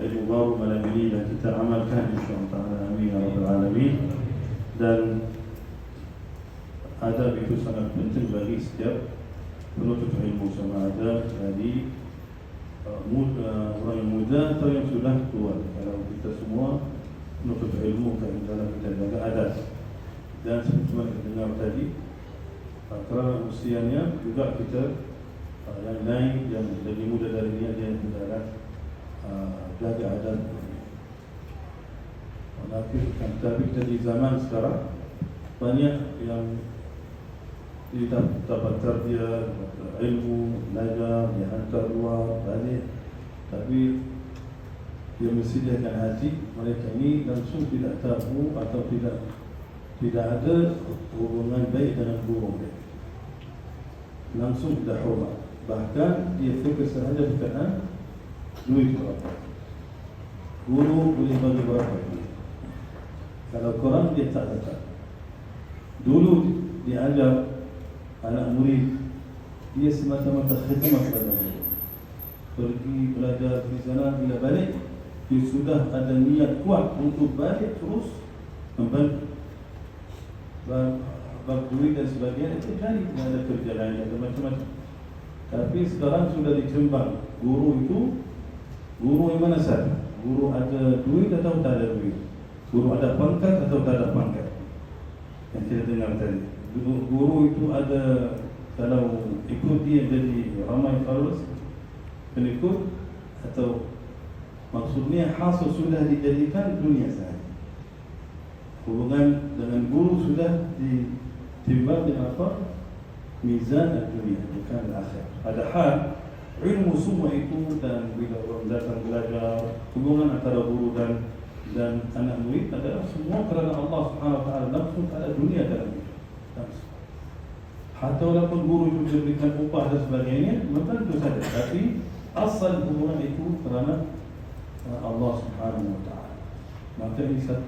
ilmu baru malam ini dan kita amalkan insya-Allah taala. Amin ya rabbal alamin. Dan adab itu sangat penting bagi setiap penuntut ilmu, sama ada dari orang yang muda atau yang sudah tua. Kalau kita semua penuntut ilmu, dalam kita jaga adab. Dan seperti mana kita dengar tadi, kerana usianya juga kita yang lain yang lebih muda dari dia tidak jaga adab. Tapi kita di zaman sekarang banyak yang dapat tarbiyah, dapat ilmu, belajar, dihantar luar, balik, tapi dia mensediakan hati mereka ini langsung tidak tahu atau tidak ada hubungan baik dengan guru mereka, langsung tidak hormat, bahkan dia fokus sahaja berkenaan duit berapa, guru boleh bagi berapa duit. Kalau Quran dia tak dapat. Dulu dia ajar anak murid, dia semata-mata khidmat kepada mereka, pergi belajar di sana, bila balik dia sudah ada niat kuat untuk balik terus membantu bab duit dan sebagainya. Itu cari, tidak ada kerja lain, ada macam-macam. Tapi sekarang sudah dikembang guru itu, guru yang mana saja, guru ada duit atau tak ada duit, guru ada pangkat atau tak ada pangkat, yang kita dengar tadi. Guru itu ada, kalau ikut dia jadi ramai followers, pengikut, atau maksudnya hasil sudah dijadikan dunia sahaja. Hubungan dengan guru sudah ditimbang dengan apa? Mizan dunia, bukan akhir. Padahal ilmu semua itu, dan bila orang datang belajar, hubungan antara guru dan anak murid adalah semua kerana Allah Subhanahu Wa Taala, langsung tak ada dunia dalam itu. Hatta walaupun guru itu diberikan upah dan sebagainya, maka itu saja. Tapi asal hubungan itu kerana Allah Subhanahu Wa Taala. Maka ini satu